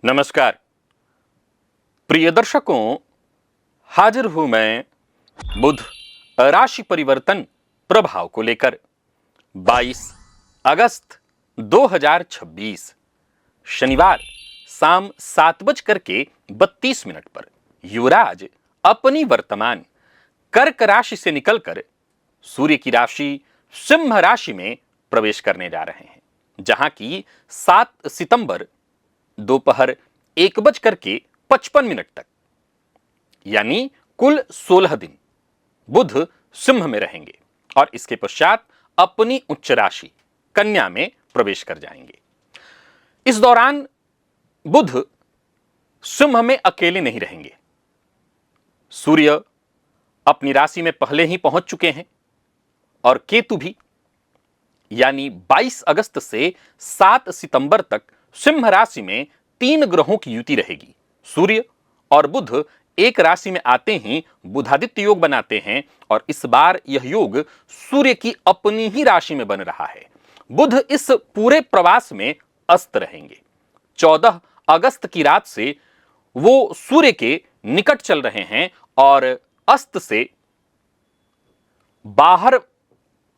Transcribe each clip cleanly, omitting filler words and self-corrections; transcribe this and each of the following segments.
नमस्कार प्रिय दर्शकों, हाजिर हूं मैं बुध राशि परिवर्तन प्रभाव को लेकर 22 अगस्त 2026 शनिवार शाम 7:32 पर युवराज अपनी वर्तमान कर्क राशि से निकलकर सूर्य की राशि सिंह राशि में प्रवेश करने जा रहे हैं, जहां की 7 सितंबर दोपहर 1:55 तक यानी कुल 16 दिन बुध सिंह में रहेंगे और इसके पश्चात अपनी उच्च राशि कन्या में प्रवेश कर जाएंगे। इस दौरान बुध सिंह में अकेले नहीं रहेंगे। सूर्य अपनी राशि में पहले ही पहुंच चुके हैं और केतु भी, यानी 22 अगस्त से 7 सितंबर तक सिंह राशि में 3 ग्रहों की युति रहेगी। सूर्य और बुध एक राशि में आते ही बुधादित्य योग बनाते हैं और इस बार यह योग सूर्य की अपनी ही राशि में बन रहा है। बुध इस पूरे प्रवास में अस्त रहेंगे। 14 अगस्त की रात से वो सूर्य के निकट चल रहे हैं और अस्त से बाहर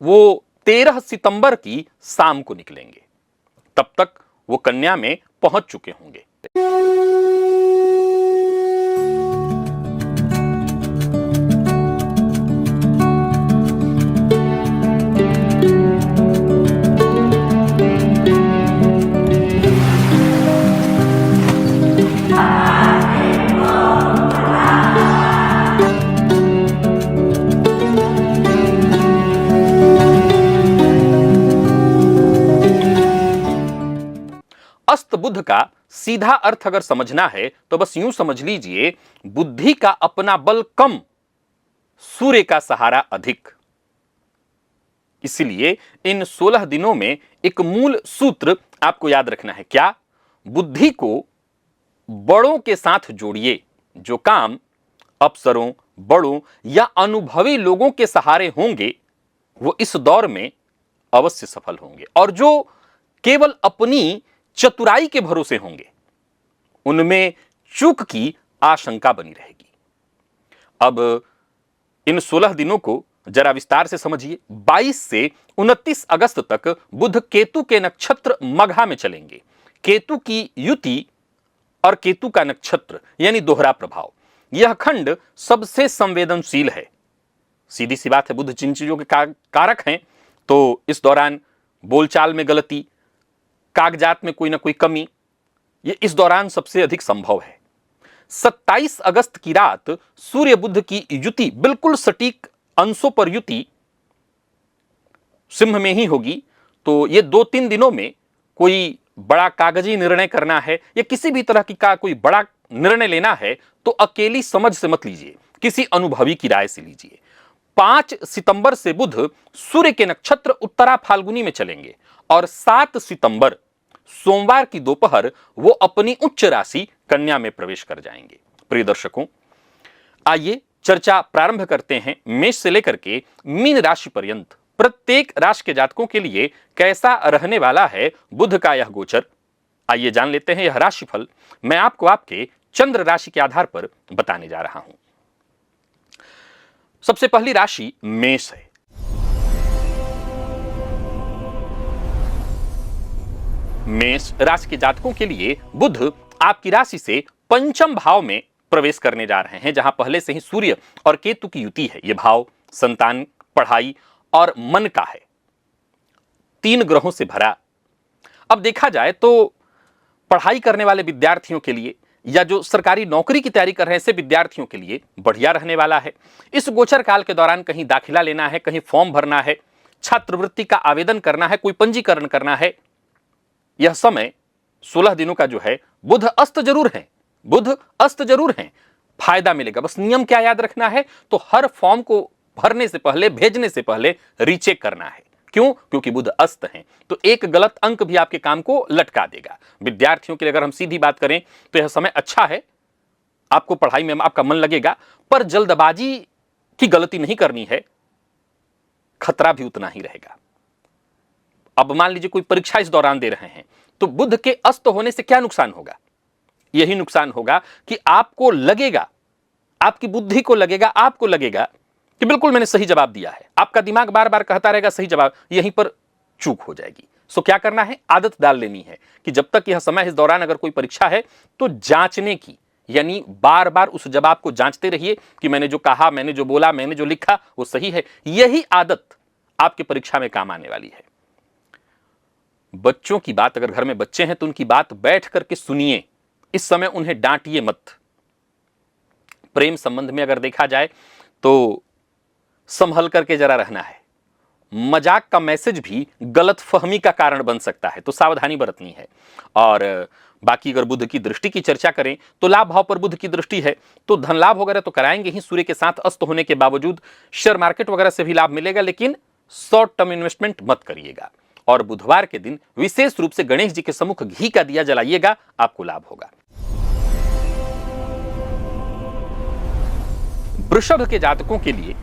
वो 13 सितंबर की शाम को निकलेंगे। तब तक वो कन्या में पहुंच चुके होंगे। अस्त बुध का सीधा अर्थ अगर समझना है तो बस यूं समझ लीजिए, बुद्धि का अपना बल कम, सूर्य का सहारा अधिक। इसलिए इन 16 दिनों में एक मूल सूत्र आपको याद रखना है। क्या? बुद्धि को बड़ों के साथ जोड़िए। जो काम अफसरों, बड़ों या अनुभवी लोगों के सहारे होंगे वो इस दौर में अवश्य सफल होंगे, और जो केवल अपनी चतुराई के भरोसे होंगे उनमें चूक की आशंका बनी रहेगी। अब इन 16 दिनों को जरा विस्तार से समझिए। 22 से 29 अगस्त तक बुध केतु के नक्षत्र मघा में चलेंगे। केतु की युति और केतु का नक्षत्र यानी दोहरा प्रभाव, यह खंड सबसे संवेदनशील है। सीधी सी बात है, बुध जिन चीजों के कारक हैं, तो इस दौरान बोलचाल में गलती, कागजात में कोई ना कोई कमी, यह इस दौरान सबसे अधिक संभव है। 27 अगस्त की रात सूर्य बुध की युति बिल्कुल सटीक अंशों पर युति सिंह में ही होगी। तो ये 2-3 दिनों में कोई बड़ा कागजी निर्णय करना है या किसी भी तरह की का कोई बड़ा निर्णय लेना है तो अकेली समझ से मत लीजिए, किसी अनुभवी की राय से लीजिए। 5 सितंबर से बुध सूर्य के नक्षत्र उत्तरा फाल्गुनी में चलेंगे और 7 सितंबर सोमवार की दोपहर वो अपनी उच्च राशि कन्या में प्रवेश कर जाएंगे। प्रिय दर्शकों, आइए चर्चा प्रारंभ करते हैं मेष से लेकर के मीन राशि पर्यंत प्रत्येक राशि के जातकों के लिए कैसा रहने वाला है बुध का यह गोचर। आइए जान लेते हैं यह राशिफल मैं आपको आपके चंद्र राशि के आधार पर बताने जा रहा हूं। सबसे पहली राशि मेष है। मेष राशि के जातकों के लिए बुध आपकी राशि से पंचम भाव में प्रवेश करने जा रहे हैं, जहां पहले से ही सूर्य और केतु की युति है। यह भाव संतान, पढ़ाई और मन का है, 3 ग्रहों से भरा। अब देखा जाए तो पढ़ाई करने वाले विद्यार्थियों के लिए या जो सरकारी नौकरी की तैयारी कर रहे हैं ऐसे विद्यार्थियों के लिए बढ़िया रहने वाला है। इस गोचर काल के दौरान कहीं दाखिला लेना है, कहीं फॉर्म भरना है, छात्रवृत्ति का आवेदन करना है, कोई पंजीकरण करना है, यह समय 16 दिनों का जो है बुध अस्त जरूर है, बुध अस्त जरूर है, फायदा मिलेगा। बस नियम क्या याद रखना है, तो हर फॉर्म को भरने से पहले, भेजने से पहले रीचेक करना है। क्यों? क्योंकि बुध अस्त हैं, तो एक गलत अंक भी आपके काम को लटका देगा। विद्यार्थियों के लिए अगर हम सीधी बात करें तो यह समय अच्छा है, आपको पढ़ाई में आपका मन लगेगा, पर जल्दबाजी की गलती नहीं करनी है, खतरा भी उतना ही रहेगा। अब मान लीजिए कोई परीक्षा इस दौरान दे रहे हैं, तो बुध के अस्त होने से क्या नुकसान होगा? यही नुकसान होगा कि आपको लगेगा, आपकी बुद्धि को लगेगा, आपको लगेगा कि बिल्कुल मैंने सही जवाब दिया है। आपका दिमाग बार बार कहता रहेगा सही जवाब, यहीं पर चूक हो जाएगी। सो क्या करना है, आदत डाल लेनी है कि जब तक यह समय, इस दौरान अगर कोई परीक्षा है तो जांचने की, यानी बार बार उस जवाब को जांचते रहिए कि मैंने जो कहा, मैंने जो बोला, मैंने जो लिखा वो सही है। यही आदत आपकी परीक्षा में काम आने वाली है। बच्चों की बात, अगर घर में बच्चे हैं तो उनकी बात बैठ करके सुनिए। इस समय उन्हें डांटिए मत। प्रेम संबंध में अगर देखा जाए तो संभल करके जरा रहना है। मजाक का मैसेज भी गलत फहमी का कारण बन सकता है, तो सावधानी बरतनी है। और बाकी अगर बुध की दृष्टि की चर्चा करें तो लाभ भाव पर बुध की दृष्टि है तो धन लाभ वगैरह तो कराएंगे ही। सूर्य के साथ अस्त होने के बावजूद शेयर मार्केट वगैरह से भी लाभ मिलेगा, लेकिन शॉर्ट टर्म इन्वेस्टमेंट मत करिएगा। और बुधवार के दिन विशेष रूप से गणेश जी के सम्मुख घी का दिया जलाइएगा, आपको लाभ होगा। वृषभ के जातकों के लिए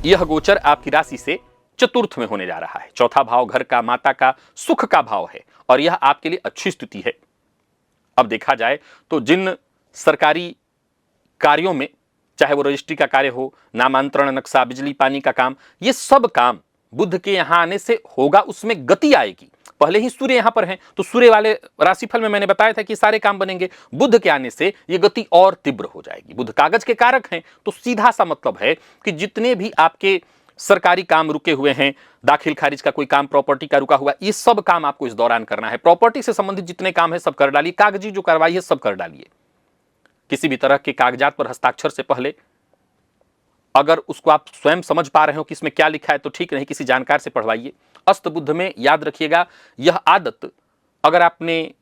यह गोचर आपकी राशि से चतुर्थ में होने जा रहा है। चौथा भाव घर का, माता का, सुख का भाव है और यह आपके लिए अच्छी स्थिति है। अब देखा जाए तो जिन सरकारी कार्यों में, चाहे वो रजिस्ट्री का कार्य हो, नामांतरण, नक्शा, बिजली पानी का काम, ये सब काम बुध के यहां आने से होगा, उसमें गति आएगी। पहले ही सूर्य यहां पर हैं तो सूर्य वाले राशिफल में मैंने बताया था कि सारे काम बनेंगे। बुध के आने से ये गति और तीव्र हो जाएगी। बुध कागज के कारक हैं तो सीधा सा मतलब है कि जितने भी आपके सरकारी काम रुके हुए हैं, दाखिल खारिज का कोई काम, प्रॉपर्टी का रुका हुआ, ये सब काम आपको इस दौरान करना है। प्रॉपर्टी से संबंधित जितने काम है सब कर डालिए। कागजी जो कार्रवाई है सब कर डालिए। किसी भी तरह के कागजात पर हस्ताक्षर से पहले अगर उसको आप स्वयं समझ पा रहे हो कि इसमें क्या लिखा है तो ठीक, नहीं किसी जानकार से पढ़वाइए। अस्त बुध में याद रखिएगा, यह आदत अगर आपने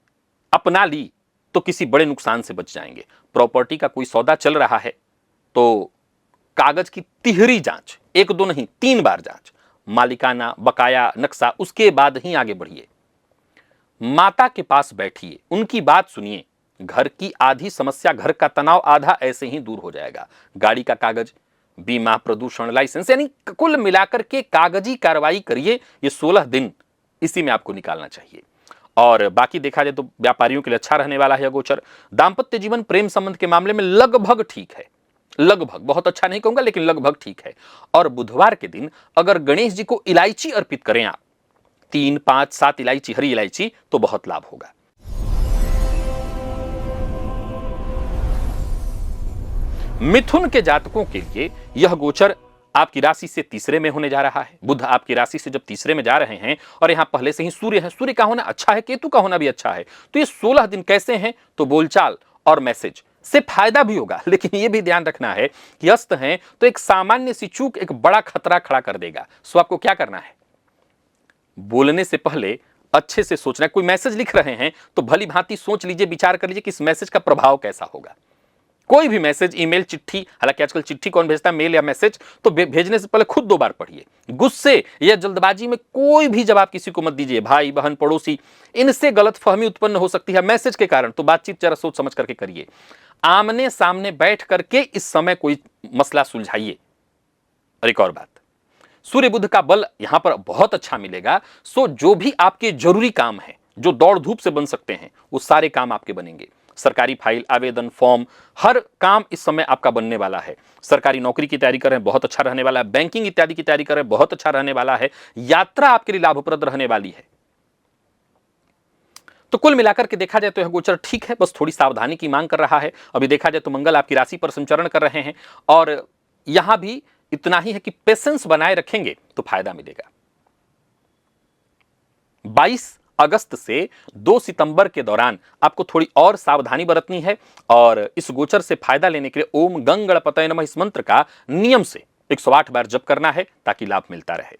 अपना ली तो किसी बड़े नुकसान से बच जाएंगे। प्रॉपर्टी का कोई सौदा चल रहा है तो कागज की तिहरी जांच, एक दो नहीं 3 बार जांच, मालिकाना, बकाया, नक्शा, उसके बाद ही आगे बढ़िए। माता के पास बैठिए, उनकी बात सुनिए। घर की आधी समस्या, घर का तनाव आधा ऐसे ही दूर हो जाएगा। गाड़ी का कागज, बीमा, प्रदूषण, लाइसेंस, यानी कुल मिलाकर के कागजी कार्रवाई करिए। ये 16 दिन इसी में आपको निकालना चाहिए। और बाकी देखा जाए तो व्यापारियों के लिए अच्छा रहने वाला है गोचर। दांपत्य जीवन, प्रेम संबंध के मामले में लगभग ठीक है, लगभग, बहुत अच्छा नहीं कहूंगा लेकिन लगभग ठीक है। और बुधवार के दिन अगर गणेश जी को इलायची अर्पित करें आप, 3, 5, 7 इलायची, हरी इलायची, तो बहुत लाभ होगा। मिथुन के जातकों के लिए यह गोचर आपकी राशि से तीसरे में होने जा रहा है। बुध आपकी राशि से जब तीसरे में जा रहे हैं और यहां पहले से ही सूर्य है, सूर्य का होना अच्छा है, केतु का होना भी अच्छा है, तो ये 16 दिन कैसे हैं, तो बोलचाल और मैसेज से फायदा भी होगा। लेकिन यह भी ध्यान रखना है कि अस्त हैं तो एक सामान्य सी चूक एक बड़ा खतरा खड़ा कर देगा। सो आपको क्या करना है, बोलने से पहले अच्छे से सोचना है। कोई मैसेज लिख रहे हैं तो भली भांति सोच लीजिए, विचार कर लीजिए कि इस मैसेज का प्रभाव कैसा होगा। कोई भी मैसेज, ईमेल, चिट्ठी, हालांकि आजकल चिट्ठी कौन भेजता है, मेल या मैसेज, तो भेजने से पहले खुद 2 बार पढ़िए। गुस्से या जल्दबाजी में कोई भी जवाब किसी को मत दीजिए। भाई बहन, पड़ोसी, इनसे गलतफहमी उत्पन्न हो सकती है मैसेज के कारण, तो बातचीत जरा सोच समझ करके करिए। आमने सामने बैठ करके इस समय कोई मसला सुलझाइए। और एक और बात, सूर्य बुध का बल यहां पर बहुत अच्छा मिलेगा। सो जो भी आपके जरूरी काम है, जो दौड़ धूप से बन सकते हैं, वो सारे काम आपके बनेंगे। सरकारी फाइल, आवेदन, फॉर्म, हर काम इस समय आपका बनने वाला है। सरकारी नौकरी की तैयारी कर रहे हैं, बहुत अच्छा रहने वाला है। बैंकिंग इत्यादि की तैयारी कर रहे हैं, बहुत अच्छा रहने वाला है। यात्रा आपके लिए लाभप्रद रहने वाली है। तो कुल मिलाकर के देखा जाए तो यह गोचर ठीक है, बस थोड़ी सावधानी की मांग कर रहा है। अभी देखा जाए तो मंगल आपकी राशि पर संचरण कर रहे हैं और यहां भी इतना ही है कि पेशेंस बनाए रखेंगे तो फायदा मिलेगा। 22 अगस्त से 2 सितंबर के दौरान आपको थोड़ी और सावधानी बरतनी है और इस गोचर से फायदा लेने के लिए ओम गंग गणपतये नमः इस मंत्र का नियम से 108 बार जप करना है ताकि लाभ मिलता रहे।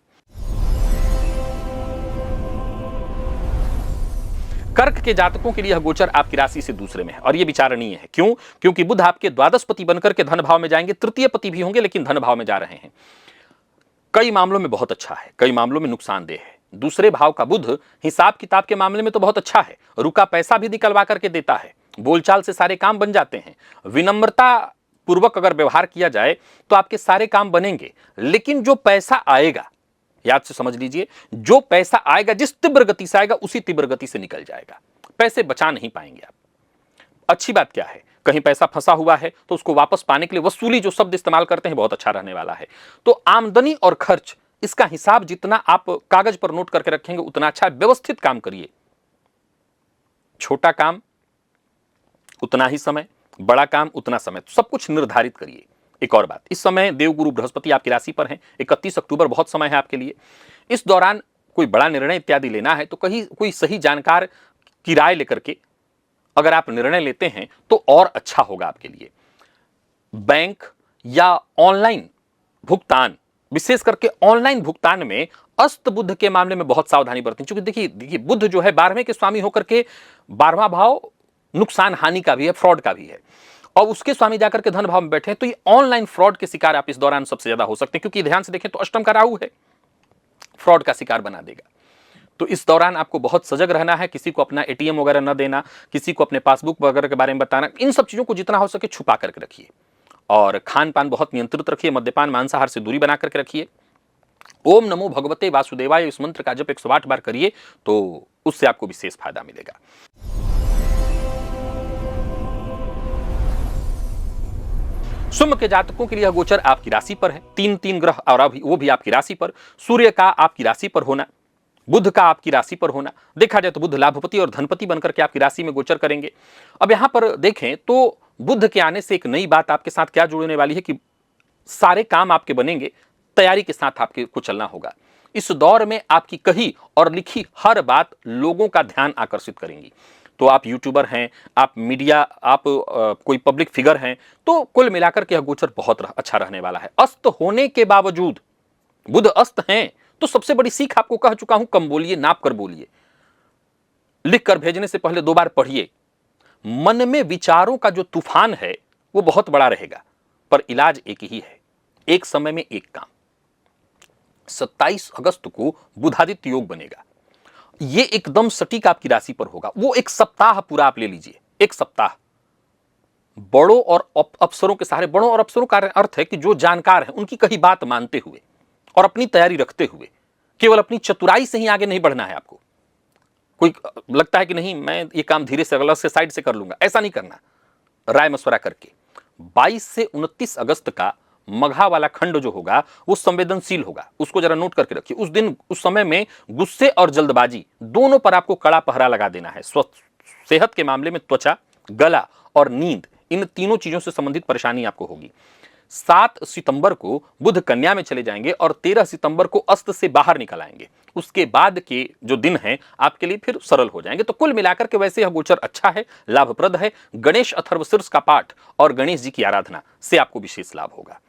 कर्क के जातकों के लिए यह गोचर आपकी राशि से दूसरे में है और यह विचारणीय है। क्यों? क्योंकि बुध आपके द्वादशपति बनकर के धन भाव में जाएंगे, तृतीय पति भी होंगे लेकिन धन भाव में जा रहे हैं। कई मामलों में बहुत अच्छा है, कई मामलों में नुकसानदेह है। दूसरे भाव का बुध हिसाब किताब के मामले में तो बहुत अच्छा है, रुका पैसा भी निकलवा करके देता है, बोलचाल से सारे काम बन जाते हैं। विनम्रता पूर्वक अगर व्यवहार किया जाए तो आपके सारे काम बनेंगे। लेकिन जो पैसा आएगा, याद से समझ लीजिए, जो पैसा आएगा जिस तीव्र गति से आएगा उसी तीव्र गति से निकल जाएगा। पैसे बचा नहीं पाएंगे आप। अच्छी बात क्या है, कहीं पैसा फंसा हुआ है तो उसको वापस पाने के लिए वसूली जो शब्द इस्तेमाल करते हैं बहुत अच्छा रहने वाला है। तो आमदनी और खर्च इसका हिसाब जितना आप कागज पर नोट करके रखेंगे उतना अच्छा। व्यवस्थित काम करिए, छोटा काम उतना ही समय, बड़ा काम उतना समय, तो सब कुछ निर्धारित करिए। एक और बात, इस समय देवगुरु बृहस्पति आपकी राशि पर हैं, 31 अक्टूबर बहुत समय है आपके लिए। इस दौरान कोई बड़ा निर्णय इत्यादि लेना है तो कहीं कोई सही जानकार की राय लेकर के अगर आप निर्णय लेते हैं तो और अच्छा होगा आपके लिए। बैंक या ऑनलाइन भुगतान, विशेष करके ऑनलाइन भुगतान में अस्त बुध के मामले में बहुत सावधानी बरतें, क्योंकि देखिए बुध जो है 12वें के स्वामी होकर के 12वां भाव नुकसान हानि का भी है, फ्रॉड का भी है, और उसके स्वामी जाकर के धन भाव में बैठे हैं, तो ये ऑनलाइन फ्रॉड के शिकार आप इस दौरान सबसे ज्यादा हो सकते हैं, क्योंकि ध्यान से देखें तो अष्टम का राहु है, फ्रॉड का शिकार बना देगा। तो इस दौरान आपको बहुत सजग रहना है, किसी को अपना एटीएम वगैरह न देना, किसी को अपने पासबुक वगैरह के बारे में बताना, इन सब चीजों को जितना हो सके छुपा करके रखिए। और खान पान बहुत नियंत्रित रखिए, मद्यपान मांसाहार से दूरी बना करके रखिए। ओम नमो भगवते वासुदेवाय इस मंत्र का जप 108 बार करिए तो उससे आपको विशेष फायदा मिलेगा। सिंह के जातकों के लिए यह गोचर आपकी राशि पर है, तीन ग्रह और वो भी आपकी राशि पर। सूर्य का आपकी राशि पर होना, बुध का आपकी राशि पर होना, देखा जाए तो बुध लाभपति और धनपति बनकर के आपकी राशि में गोचर करेंगे। अब यहां पर देखें तो बुध के आने से एक नई बात आपके साथ क्या जुड़ने वाली है कि सारे काम आपके बनेंगे, तैयारी के साथ आपके को चलना होगा। इस दौर में आपकी कही और लिखी हर बात लोगों का ध्यान आकर्षित करेंगी। तो आप यूट्यूबर हैं, आप मीडिया, आप कोई पब्लिक फिगर हैं, तो कुल मिलाकर के यह गोचर बहुत अच्छा रहने वाला है। अस्त होने के बावजूद, बुध अस्त हैं तो सबसे बड़ी सीख आपको कह चुका हूं, कम बोलिए, नाप कर बोलिए, लिख कर भेजने से पहले 2 बार पढ़िए। मन में विचारों का जो तूफान है वो बहुत बड़ा रहेगा, पर इलाज एक ही है, एक समय में एक काम। 27 अगस्त को बुधादित्य योग बनेगा, ये एकदम सटीक आपकी राशि पर होगा। वो एक सप्ताह पूरा आप ले लीजिए, एक सप्ताह बड़ों और अफसरों के सहारे। बड़ों और अफसरों का अर्थ है कि जो जानकार हैं उनकी कही बात मानते हुए और अपनी तैयारी रखते हुए, केवल अपनी चतुराई से ही आगे नहीं बढ़ना है आपको। कोई लगता है कि नहीं मैं ये काम धीरे से अलग से साइड से कर लूंगा, ऐसा नहीं करना, राय मशवरा करके। 22 से 29 अगस्त का मघा वाला खंड जो होगा वो संवेदनशील होगा, उसको जरा नोट करके रखिए। उस दिन, उस समय में गुस्से और जल्दबाजी दोनों पर आपको कड़ा पहरा लगा देना है। सेहत के मामले में त्वचा, गला और नींद, इन तीनों चीजों से संबंधित परेशानी आपको होगी। 7 सितंबर को बुध कन्या में चले जाएंगे और 13 सितंबर को अस्त से बाहर निकल आएंगे। उसके बाद के जो दिन हैं आपके लिए फिर सरल हो जाएंगे। तो कुल मिलाकर के वैसे यह गोचर अच्छा है, लाभप्रद है। गणेश अथर्वशीर्ष का पाठ और गणेश जी की आराधना से आपको विशेष लाभ होगा।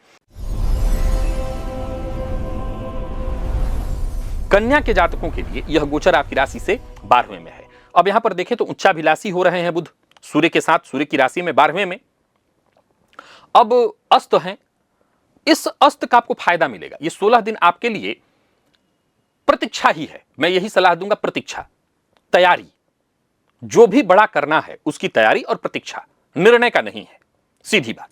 कन्या के जातकों के लिए यह गोचर आपकी राशि से 12वें में है। अब यहां पर देखें तो उच्चाभिलाषी हो रहे हैं बुध सूर्य के साथ, सूर्य की राशि में 12वें में। अब अस्त हैं, इस अस्त का आपको फायदा मिलेगा। ये 16 दिन आपके लिए प्रतीक्षा ही है, मैं यही सलाह दूंगा, प्रतीक्षा, तैयारी। जो भी बड़ा करना है उसकी तैयारी और प्रतीक्षा, निर्णय का नहीं है, सीधी बात।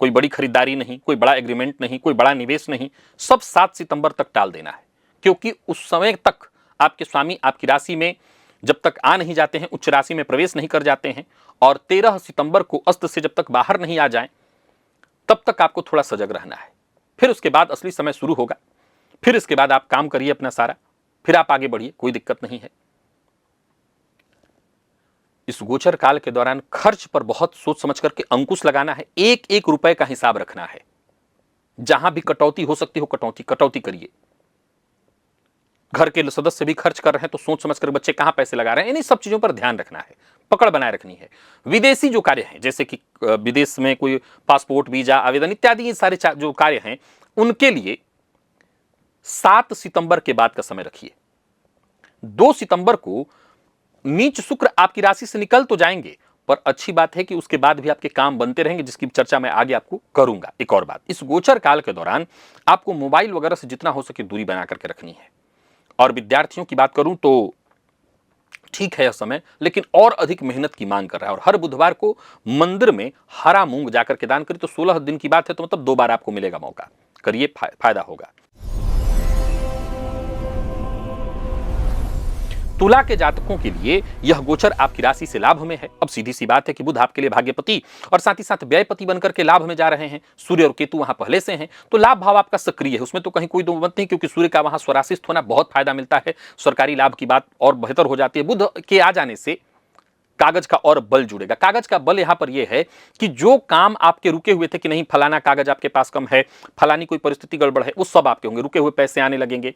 कोई बड़ी खरीदारी नहीं, कोई बड़ा एग्रीमेंट नहीं, कोई बड़ा निवेश नहीं, सब 7 सितंबर तक टाल देना है, क्योंकि उस समय तक आपके स्वामी आपकी राशि में जब तक आ नहीं जाते हैं, उच्च राशि में प्रवेश नहीं कर जाते हैं, और 13 सितंबर को अस्त से जब तक बाहर नहीं आ जाएं तब तक आपको थोड़ा सजग रहना है। फिर उसके बाद असली समय शुरू होगा, फिर इसके बाद आप काम करिए अपना सारा, फिर आप आगे बढ़िए, कोई दिक्कत नहीं है। इस गोचर काल के दौरान खर्च पर बहुत सोच समझ करके अंकुश लगाना है, एक एक रुपए का हिसाब रखना है। जहां भी कटौती हो सकती हो कटौती करिए। घर के सदस्य भी खर्च कर रहे हैं तो सोच समझ कर बच्चे कहां पैसे लगा रहे हैं, इन सब चीजों पर ध्यान रखना है, पकड़ बनाए रखनी है। विदेशी जो कार्य हैं, जैसे कि विदेश में कोई पासपोर्ट, वीजा, आवेदन इत्यादि, ये सारे जो कार्य हैं उनके लिए 7 सितंबर के बाद का समय रखिए। 2 सितंबर को नीच शुक्र आपकी राशि से निकल तो जाएंगे, पर अच्छी बात है कि उसके बाद भी आपके काम बनते रहेंगे, जिसकी चर्चा मैं आगे आपको करूंगा। एक और बात, इस गोचर काल के दौरान आपको मोबाइल वगैरह से जितना हो सके दूरी बना करके रखनी है। और विद्यार्थियों की बात करूं तो ठीक है यह समय, लेकिन और अधिक मेहनत की मांग कर रहा है। और हर बुधवार को मंदिर में हरा मूंग जाकर के दान करिए, तो 16 दिन की बात है, तो मतलब 2 बार आपको मिलेगा मौका, करिए, फायदा होगा। तुला के जातकों के लिए यह गोचर आपकी राशि से लाभ में है। अब सीधी सी बात है कि बुध आपके लिए भाग्यपति और साथ ही साथ व्ययपति बनकर के लाभ में जा रहे हैं। सूर्य और केतु वहां पहले से हैं, तो लाभ भाव आपका सक्रिय है, उसमें तो कहीं कोई दो मत नहीं, क्योंकि सूर्य का वहां स्वराशिस्थ होना बहुत फायदा मिलता है, सरकारी लाभ की बात और बेहतर हो जाती है। बुध के आ जाने से कागज का और बल जुड़ेगा। कागज का बल यहां पर यह है कि जो काम आपके रुके हुए थे कि नहीं फलाना कागज आपके पास कम है, फलानी कोई परिस्थिति गड़बड़ है, वो सब आपके होंगे, रुके हुए पैसे आने लगेंगे।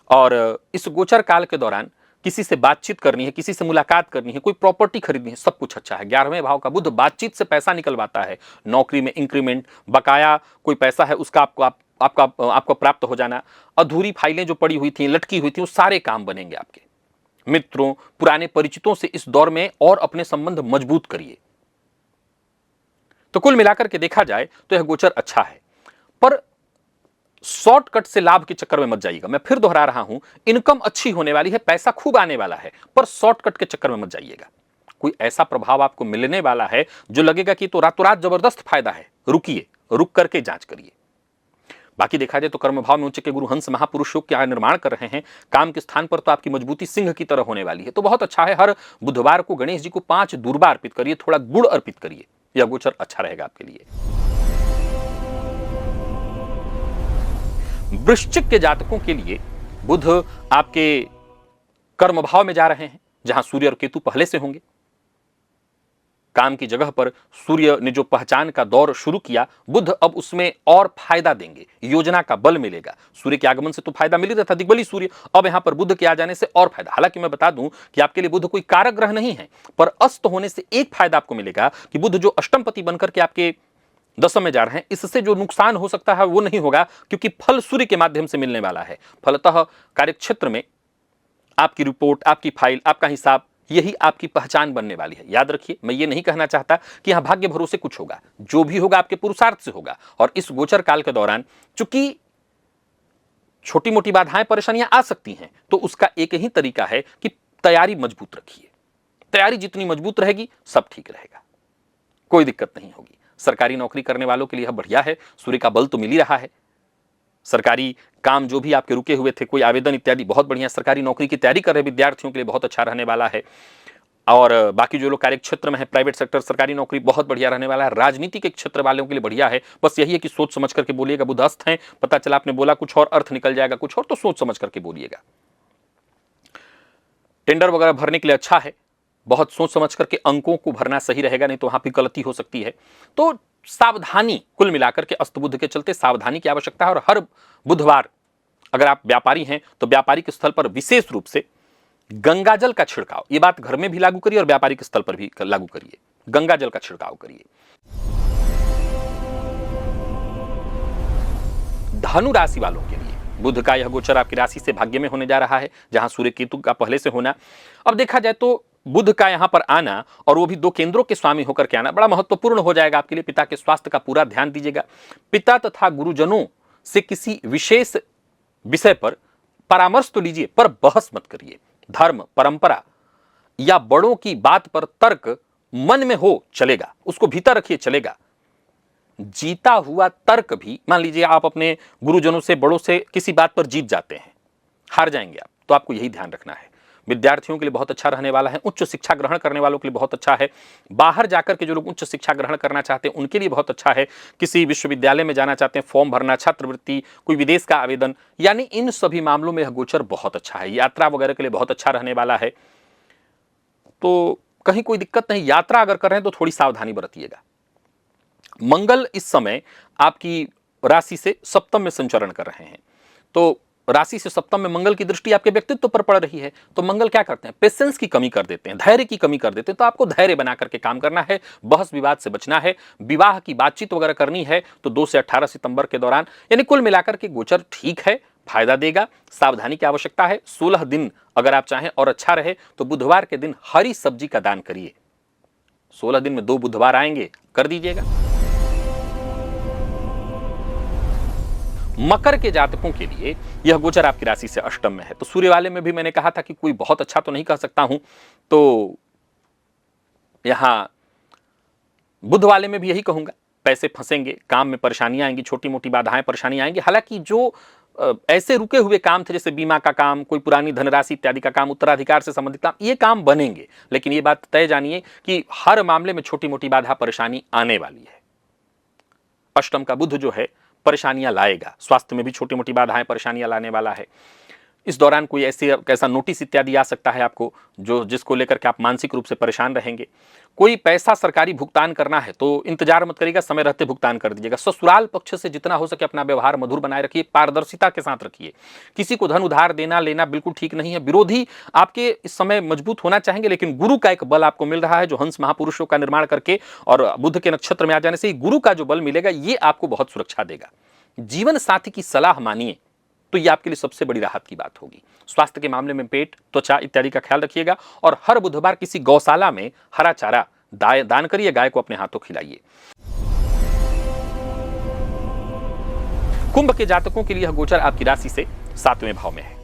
और इस गोचर काल के दौरान किसी से बातचीत करनी है, किसी से मुलाकात करनी है, कोई प्रॉपर्टी खरीदनी है, सब कुछ अच्छा है। 11वें भाव का बुध बातचीत से पैसा निकलवाता है। नौकरी में इंक्रीमेंट, बकाया कोई पैसा है उसका आपको प्राप्त हो जाना, अधूरी फाइलें जो पड़ी हुई थी, लटकी हुई थी, वो सारे काम बनेंगे आपके। मित्रों, पुराने परिचितों से इस दौर में और अपने संबंध मजबूत करिए। तो कुल मिलाकर के देखा जाए तो यह गोचर अच्छा है, पर शॉर्टकट से लाभ के चक्कर में मत जाइएगा। मैं फिर दोहरा रहा हूं, इनकम अच्छी होने वाली है, पैसा खूब आने वाला है, पर शॉर्टकट के चक्कर में मत जाइएगा। कोई ऐसा प्रभाव आपको मिलने वाला है जो लगेगा कि तो रातों रात जबरदस्त फायदा है, रुकिए, रुक करके जांच करिए। बाकी देखा जाए तो कर्म भाव में उच्च के गुरु हंस महापुरुष योग का निर्माण कर रहे हैं। काम के स्थान पर तो आपकी मजबूती सिंह की तरह होने वाली है, तो बहुत अच्छा है। हर बुधवार को गणेश जी को 5 दूर्बा अर्पित करिए, थोड़ा गुड़ अर्पित करिए, यह गोचर अच्छा रहेगा आपके लिए। वृश्चिक के जातकों के लिए बुध आपके कर्म भाव में जा रहे हैं, जहां सूर्य और केतु पहले से होंगे। काम की जगह पर सूर्य ने जो पहचान का दौर शुरू किया, बुध अब उसमें और फायदा देंगे, योजना का बल मिलेगा। सूर्य के आगमन से तो फायदा मिल ही रहा था, दिग्बली सूर्य, अब यहां पर बुध के आ जाने से और फायदा। हालांकि मैं बता दूं कि आपके लिए बुध कोई कारक ग्रह नहीं है, पर अस्त होने से एक फायदा आपको मिलेगा कि बुध जो अष्टमपति बनकर के आपके दशम में जा रहे हैं, इससे जो नुकसान हो सकता है वो नहीं होगा, क्योंकि फल सूर्य के माध्यम से मिलने वाला है। फलतः कार्यक्षेत्र में आपकी रिपोर्ट, आपकी फाइल, आपका हिसाब, यही आपकी पहचान बनने वाली है। याद रखिए, मैं ये नहीं कहना चाहता कि यहां भाग्य भरोसे कुछ होगा, जो भी होगा आपके पुरुषार्थ से होगा। और इस गोचर काल के दौरान चूंकि छोटी मोटी बाधाएं परेशानियां आ सकती हैं, तो उसका एक ही तरीका है कि तैयारी मजबूत रखिए। तैयारी जितनी मजबूत रहेगी सब ठीक रहेगा, कोई दिक्कत नहीं होगी। सरकारी नौकरी करने वालों के लिए यह बढ़िया है, सूर्य का बल तो मिल ही रहा है। सरकारी काम जो भी आपके रुके हुए थे, कोई आवेदन इत्यादि, बहुत बढ़िया। सरकारी नौकरी की तैयारी कर रहे विद्यार्थियों के लिए बहुत अच्छा रहने वाला है। और बाकी जो लोग कार्य क्षेत्र में है, प्राइवेट सेक्टर, सरकारी नौकरी, बहुत बढ़िया रहने वाला है। राजनीति के क्षेत्र वालों के लिए बढ़िया है। बस यही है कि सोच समझ करके बोलिएगा। बुध अस्त है, पता चला आपने बोला कुछ और, अर्थ निकल जाएगा कुछ और, तो सोच समझ करके बोलिएगा। टेंडर वगैरह भरने के लिए अच्छा है, बहुत सोच समझ करके अंकों को भरना सही रहेगा, नहीं तो वहां भी गलती हो सकती है। तो सावधानी, कुल मिलाकर के अस्त बुध के चलते सावधानी की आवश्यकता है। और हर बुधवार अगर आप व्यापारी हैं तो व्यापारिक स्थल पर विशेष रूप से गंगाजल का छिड़काव, ये बात घर में भी लागू करिए और व्यापारिक स्थल पर भी लागू करिए, गंगाजल का छिड़काव करिए। धनु राशि वालों के लिए बुध का यह गोचर आपकी राशि से भाग्य में होने जा रहा है, जहां सूर्य केतु का पहले से होना। अब देखा जाए तो बुध का यहां पर आना, और वो भी 2 केंद्रों के स्वामी होकर के आना, बड़ा महत्वपूर्ण हो जाएगा आपके लिए। पिता के स्वास्थ्य का पूरा ध्यान दीजिएगा। पिता तथा गुरुजनों से किसी विशेष विषय पर परामर्श तो लीजिए, पर बहस मत करिए। धर्म, परंपरा या बड़ों की बात पर तर्क मन में हो चलेगा, उसको भीतर रखिए, चलेगा। जीता हुआ तर्क भी, मान लीजिए आप अपने गुरुजनों से, बड़ों से किसी बात पर जीत जाते हैं, हार जाएंगे आप, तो आपको यही ध्यान रखना है। विद्यार्थियों के लिए बहुत अच्छा रहने वाला है। उच्च शिक्षा ग्रहण करने वालों के लिए बहुत अच्छा है। बाहर जाकर के जो लोग उच्च शिक्षा ग्रहण करना चाहते हैं उनके लिए बहुत अच्छा है। किसी विश्वविद्यालय में जाना चाहते हैं, फॉर्म भरना, छात्रवृत्ति, कोई विदेश का आवेदन, यानी इन सभी मामलों में यह गोचर बहुत अच्छा है। यात्रा वगैरह के लिए बहुत अच्छा रहने वाला है, तो कहीं कोई दिक्कत नहीं। यात्रा अगर कर रहे हैं तो थोड़ी सावधानी बरतिएगा। मंगल इस समय आपकी राशि से सप्तम में संचरण कर रहे हैं, तो राशि से सप्तम में मंगल की दृष्टि आपके व्यक्तित्व पर पड़ रही है। तो मंगल क्या करते हैं, पेशेंस की कमी कर देते हैं, धैर्य की कमी कर देते हैं। तो आपको धैर्य बना करके काम करना है, बहस विवाद से बचना है। विवाह की बातचीत वगैरह करनी है तो 2 से 18 सितंबर के दौरान, यानी कुल मिलाकर के गोचर ठीक है, फायदा देगा। सावधानी की आवश्यकता है। 16 दिन अगर आप चाहें और अच्छा रहे तो बुधवार के दिन हरी सब्जी का दान करिए। 16 दिन में 2 बुधवार आएंगे, कर दीजिएगा। मकर के जातकों के लिए यह गोचर आपकी राशि से अष्टम में है। तो सूर्य वाले में भी मैंने कहा था कि कोई बहुत अच्छा तो नहीं कह सकता हूं, तो यहां बुध वाले में भी यही कहूंगा, पैसे फंसेंगे, काम में परेशानियां आएंगी, छोटी मोटी बाधाएं परेशानियां आएंगी। हालांकि जो ऐसे रुके हुए काम थे जैसे बीमा का काम, कोई पुरानी धनराशि इत्यादि का काम, उत्तराधिकार से संबंधित काम, ये काम बनेंगे। लेकिन ये बात तय जानिए कि हर मामले में छोटी मोटी बाधा परेशानी आने वाली है। अष्टम का बुध जो है परेशानियां लाएगा, स्वास्थ्य में भी छोटी मोटी बाधाएं परेशानियां लाने वाला है। इस दौरान कोई ऐसा नोटिस इत्यादि आ सकता है आपको जिसको लेकर के आप मानसिक रूप से परेशान रहेंगे। कोई पैसा सरकारी भुगतान करना है तो इंतजार मत करिएगा, समय रहते भुगतान कर दीजिएगा। ससुराल पक्ष से जितना हो सके अपना व्यवहार मधुर बनाए रखिए, पारदर्शिता के साथ रखिए। किसी को धन उधार देना लेना बिल्कुल ठीक नहीं है। विरोधी आपके इस समय मजबूत होना चाहेंगे, लेकिन गुरु का एक बल आपको मिल रहा है जो हंस महापुरुषों का निर्माण करके और बुध के नक्षत्र में आ जाने से गुरु का जो बल मिलेगा ये आपको बहुत सुरक्षा देगा। जीवन साथी की सलाह मानिए तो ये आपके लिए सबसे बड़ी राहत की बात होगी। स्वास्थ्य के मामले में पेट, त्वचा इत्यादि का ख्याल रखिएगा और हर बुधवार किसी गौशाला में हरा चारा दान करिए, गाय को अपने हाथों खिलाइए। कुंभ के जातकों के लिए यह गोचर आपकी राशि से 7वें भाव में है।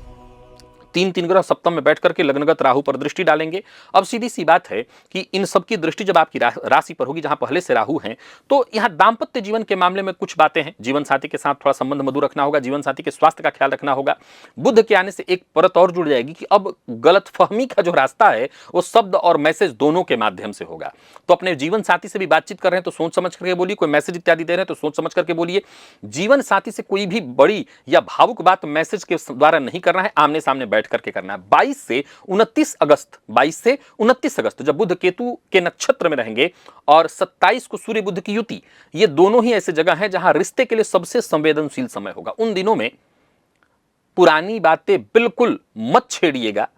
तीन ग्रह सप्तम में बैठ करके लग्नगत राहु पर दृष्टि डालेंगे। अब सीधी सी बात है कि इन सब की दृष्टि जब आपकी राशि पर होगी जहां पहले से राहु हैं, तो यहां दाम्पत्य जीवन के मामले में कुछ बातें हैं। जीवन साथी के साथ थोड़ा संबंध मधुर रखना होगा, जीवन साथी के स्वास्थ्य का ख्याल रखना होगा। बुध के आने से एक परत और जुड़ जाएगी कि अब गलतफहमी का जो रास्ता है वो शब्द और मैसेज दोनों के माध्यम से होगा। तो अपने जीवन साथी से भी बातचीत कर रहे हैं तो सोच समझ करके बोलिए, कोई मैसेज इत्यादि दे रहे हैं तो सोच समझ करके बोलिए। जीवन साथी से कोई भी बड़ी या भावुक बात मैसेज के द्वारा नहीं करना है, आमने सामने बैठ करके करना है। 22 से 29 अगस्त जब बुध केतु के नक्षत्र में रहेंगे और 27 को सूर्य बुध की युति, ये दोनों ही ऐसे जगह हैं जहां रिश्ते के लिए सबसे संवेदनशील समय होगा। उन दिनों में पुरानी बातें बिल्कुल मत छेड़िएगा।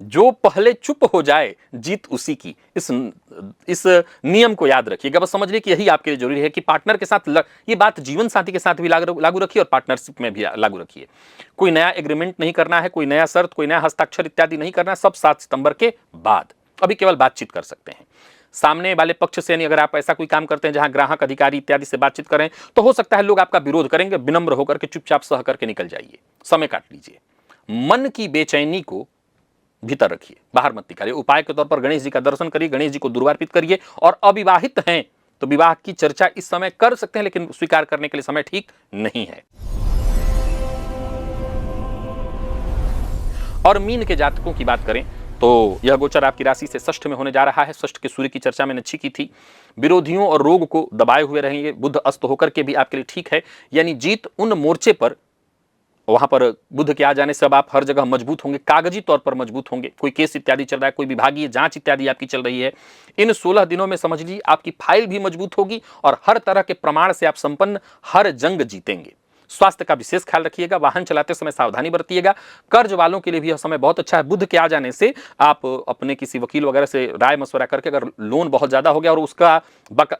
जो पहले चुप हो जाए जीत उसी की, इस नियम को याद रखिएगा। बस समझ लीजिए कि यही आपके लिए जरूरी है कि पार्टनर के साथ ये बात जीवन साथी के साथ भी लागू रखिए और पार्टनरशिप में भी लागू रखिए। कोई नया एग्रीमेंट नहीं करना है, कोई नया शर्त, कोई नया हस्ताक्षर इत्यादि नहीं करना है। सब 7 सितंबर के बाद, अभी केवल बातचीत कर सकते हैं सामने वाले पक्ष से। यानी अगर आप ऐसा कोई काम करते हैं जहां ग्राहक अधिकारी इत्यादि से बातचीत करें तो हो सकता है लोग आपका विरोध करेंगे। विनम्र होकर के चुपचाप सह करके निकल जाइए, समय काट लीजिए। मन की बेचैनी को भीतर रखिए, बाहर मत निकालिए। उपाय के तौर पर गणेश जी का दर्शन करिए, गणेश जी को दुर्वार्पित करिए। और अविवाहित हैं तो विवाह की चर्चा इस समय कर सकते हैं, लेकिन स्वीकार करने के लिए समय ठीक नहीं है। और मीन के जातकों की बात करें तो यह गोचर आपकी राशि से षष्ठ में होने जा रहा है। षष्ठ के सूर्य की चर्चा मैंने अच्छी की थी। विरोधियों और रोग को दबाए हुए रहेंगे। बुध अस्त होकर के भी आपके लिए ठीक है, यानी जीत उन मोर्चे पर, वहां पर बुध के आ जाने से अब आप हर जगह मजबूत होंगे, कागजी तौर पर मजबूत होंगे। कोई केस इत्यादि चल रहा है, कोई विभागीय जांच इत्यादि आपकी चल रही है, इन 16 दिनों में समझ लीजिए आपकी फाइल भी मजबूत होगी और हर तरह के प्रमाण से आप संपन्न हर जंग जीतेंगे। स्वास्थ्य का विशेष ख्याल रखिएगा, वाहन चलाते समय सावधानी बरतिएगा। कर्ज वालों के लिए भी यह समय बहुत अच्छा है। बुध के आ जाने से आप अपने किसी वकील वगैरह से राय मशवरा करके, अगर लोन बहुत ज्यादा हो गया और उसका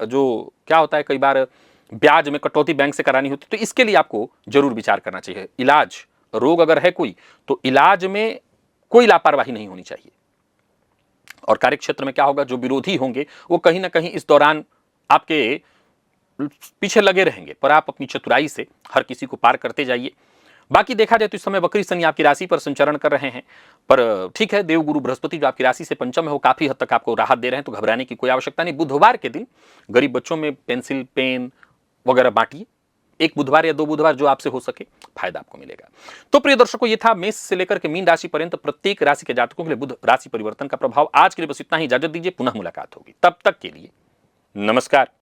जो क्या होता है कई बार ब्याज में कटौती बैंक से करानी होती, तो इसके लिए आपको जरूर विचार करना चाहिए। इलाज, रोग अगर है कोई तो इलाज में कोई लापरवाही नहीं होनी चाहिए। और कार्यक्षेत्र में क्या होगा, जो विरोधी होंगे वो कहीं ना कहीं इस दौरान आपके पीछे लगे रहेंगे, पर आप अपनी चतुराई से हर किसी को पार करते जाइए। बाकी देखा जाए तो इस समय वक्री शनि आपकी राशि पर संचरण कर रहे हैं, पर ठीक है, देवगुरु बृहस्पति जो आपकी राशि से पंचम है वो काफी हद तक आपको राहत दे रहे हैं, तो घबराने की कोई आवश्यकता नहीं। बुधवार के दिन गरीब बच्चों में पेंसिल, पेन वगैरह बांटिए। एक बुधवार या 2 बुधवार जो आपसे हो सके, फायदा आपको मिलेगा। तो प्रिय दर्शकों, ये था मेष से लेकर के मीन राशि पर्यंत प्रत्येक राशि के जातकों के लिए बुध राशि परिवर्तन का प्रभाव। आज के लिए बस इतना ही, इजाजत दीजिए, पुनः मुलाकात होगी। तब तक के लिए नमस्कार।